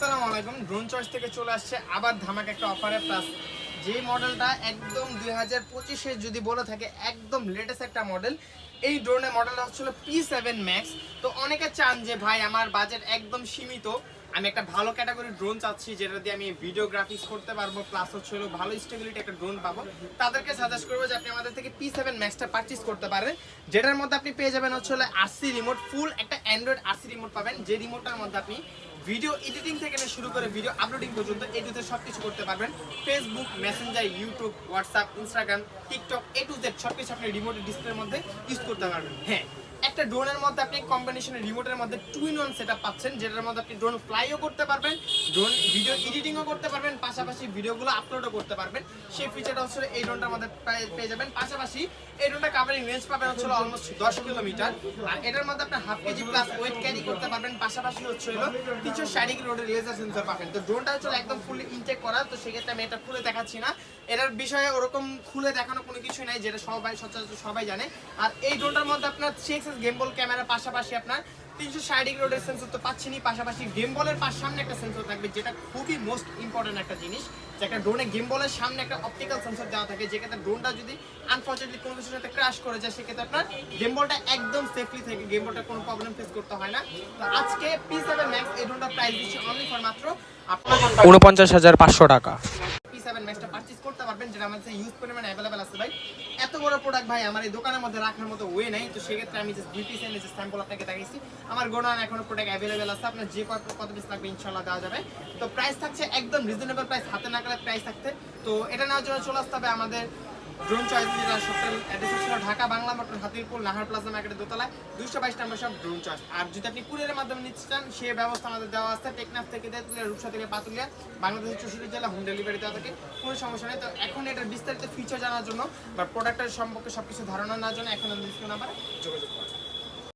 আসসালামু আলাইকুম। Drone choice থেকে চলে আসছে আবার ধামাকা একটা অফারে প্লাস যে মডেলটা একদম 2025 যদি বলে থাকে একদম লেটেস্ট একটা মডেল। এই ড্রোনের মডেলটা হচ্ছিল P7 Max। তো অনেকে চান যে ভাই আমার বাজেট একদম সীমিত, আমি একটা ভালো ক্যাটাগরি ড্রোন চাচ্ছি যেটা দিয়ে আমি ভিডিওগ্রাফিক্স করতে পারবো, প্লাস হচ্ছিল ভালো স্টেবিলিটি একটা ড্রোন পাবো। তাদেরকে সাজেস্ট করবো যে আপনি আমাদের থেকে P7 Maxটা পারচেজ করতে পারেন, যেটার মধ্যে আপনি পেয়ে যাবেন হচ্ছিল RC রিমোট, ফুল একটা অ্যান্ড্রয়েড RC রিমোট পাবেন, যে রিমোটটার মধ্যে আপনি ভিডিও এডিটিং থেকে শুরু করে ভিডিও আপলোডিং পর্যন্ত এ টু জেড সবকিছু করতে পারবেন। Facebook, Messenger, YouTube, WhatsApp, Instagram, TikTok A to Z সবকিছু আপনি রিমোটের ডিসপ্লের মধ্যে ইউজ করতে পারবেন। হ্যাঁ, একটা ড্রোনের মধ্যে আপনি কম্বিনেশনের রিমোটের মধ্যে 2-in-1 সেটআপ পাচ্ছেন, যেটার মধ্যে আপনি ড্রোন ফ্লাইও করতে পারবেন, ড্রোন ভিডিও এডিটিংও করতে পারবেন, পাশাপাশি ভিডিওগুলো আপলোডও করতে পারবেন। সেই ফিচারটা হচ্ছে এই ড্রোনটার মধ্যে পেয়ে যাবেন। পাশাপাশি এই ড্রোনটা কাভারিং রেঞ্জ পাবেন হচ্ছে অলমোস্ট 10 কিলোমিটার, আর এটার মধ্যে আপনি half KG plus wait carry করতে পারবেন। পাশাপাশি হচ্ছে 360 রোডের লেজার সেন্সর পাবেন। তো ড্রোনটা হচ্ছে একদম ফুলি ইনটেক করা, তো সেক্ষেত্রে আমি এটা খুলে দেখাচ্ছি না, এটার বিষয়ে ওরকম খুলে দেখানো কোনো কিছু নাই, যেটা সচরাচর সবাই জানে। আর এই ড্রোনটার মধ্যে আপনার 3x গেমবল ক্যামেরা, পাশাপাশি আপনার 360 রোডের সেন্সর তো পাচ্ছেনই, পাশাপাশি গেমবলের সামনে একটা সেন্সর থাকবে, যেটা খুবই মোস্ট ইম্পর্টেন্ট একটা জিনিস, যে একটা ড্রোনে গেমবলের সামনে একটা অপটিক্যাল সেন্সর দেওয়া থাকে, যেক্ষেত্রে ড্রোনটা যদি আনফর্চুনেটলি কোনো কিছুর সাথে ক্র্যাশ করে যায়, সেক্ষেত্রে আপনার গেমবলটা একদম সেফলি থাকে, গেমবলটা কোনো প্রবলেম ফেস করতে হয় না। তো আজকে P7 Max এই ড্রোনটার প্রাইস দিচ্ছি অনলি ফর মাত্র 49,500 টাকা। P7 Maxটা পারচেজ করতে পারবেন, যেটা আমাদের ইউজ পরিমাণ অ্যাভেলেবেল আছে ভাই। এত বড় প্রোডাক্ট ভাই আমার এই দোকানের মধ্যে রাখার মতো ওয়ে নাই, তো সেক্ষেত্রে আমি জাস্ট দুই পিস এনে স্যাম্পল আপনাকে দেখাইছি। আমার গোডাউন এখনো প্রোডাক্ট অ্যাভেলেবেল আছে, আপনার যে কত পিস লাগবে ইনশাআল্লাহ দেওয়া যাবে। তো প্রাইস থাকছে একদম রিজনেবল প্রাইস, হাতে নাগালে প্রাইস থাকতে। তো এটা নেওয়ার জন্য চলে আসতে হবে আমাদের ড্রোন চয়েস, যেটা সপ্তাহ অ্যাড্রেস ছিল ঢাকা বাংলা মোটর, হাতিরপুল, নাহার প্লাজা মার্কেটের দোতলায় 222 নম্বর সব ড্রোন চয়েস। আর যদি আপনি কুরিয়ারের মাধ্যমে নিতে চান, সেই ব্যবস্থা আমাদের দেওয়া আছে। টেকনাফ থেকে তেঁতুলিয়া, রূপসা থেকে পাতুলিয়া, বাংলাদেশের 64 জেলা হোম ডেলিভারি দেওয়া থাকে, কোনো সমস্যা নেই। তো এখন এটার বিস্তারিত ফিচার জানার জন্য বা প্রোডাক্টের সম্পর্কে সবকিছু ধারণা নেওয়ার জন্য এখন ডিসপ্লে নাম্বারে যোগাযোগ করুন।